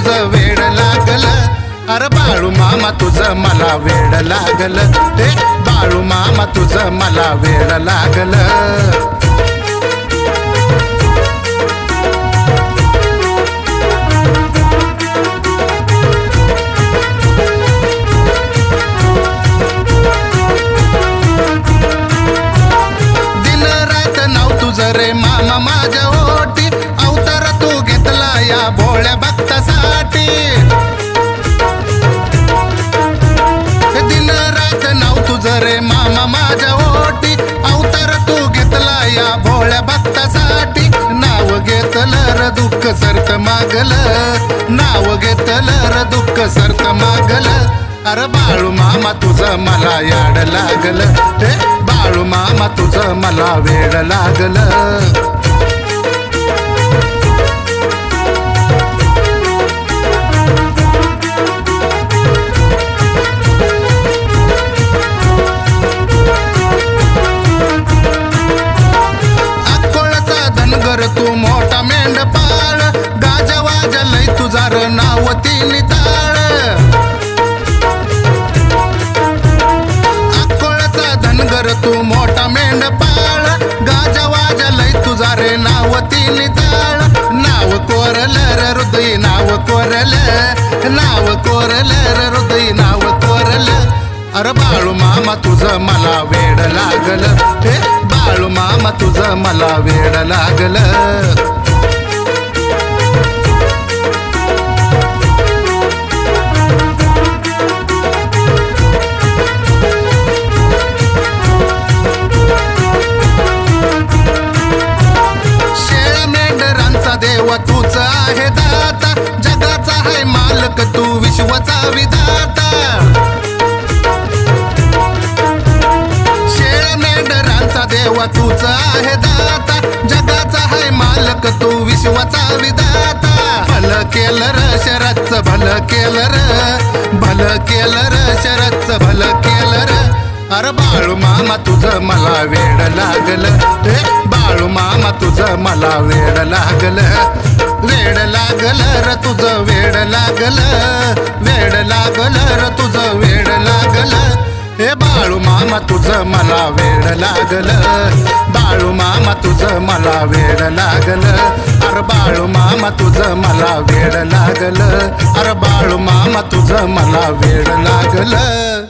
तुझं वेड लागलं अरे बाळू मामा तुझं मला वेड लागलं हे बाळू मामा तुझं मला वेड लागलं रे मामा माझ्या ओटी अवतार तू घेतला या भोळ्या भक्तासाठी दिन रात नाव तुझं रे मामा माझ्या ओटी अवतार तू घेतला या भोळ्या भक्तासाठी नाव घेतलं र दुःख सरत मागलं नाव घेतलं र दुःख सरत मागलं अरे बाळू मामा तुझं मला याड लागलं हे बाळू मामा तुझं मला वेड लागलं अक्कोळचा धनगर तू मोठा मेंढपाळ गाजा वाजलंय तुझा र नाव तिन्ही ताळ तू मोठा मेंढपाळ गाजा वाजलंय तुझा रे नाव तिन्ही ताळ नाव कोरलं रे हृदय नाव कोरलं नाव कोरलं रे हृदय नाव कोरलं अरे बाळू मामा तुझं मला वेड लागलं हे बाळू मामा तुझं मला वेड लागलं देव तूच आहे दाता जगाचा आहे मालक तू विश्वाचा विधाता शेळ्या मेंढरांचा देव तूच आहे दाता जगाचा आहे मालक तू विश्वाचा विधाता भल केलं र शरच भल केलं र भल केलं र शरच भल केलं र अरे बाळू मामा तुझं मला वेड लागलं हे बाळू मामा तुझं मला वेड लागलं वेड लागलं र तुझं वेड लागलं वेड लागलं र तुझं वेड लागलं हे बाळू मामा तुझं मला वेड लागलं बाळू मामा तुझं मला वेड लागलं अरे बाळू मामा तुझं मला वेड लागलं अरे बाळू मामा तुझं मला वेड लागलं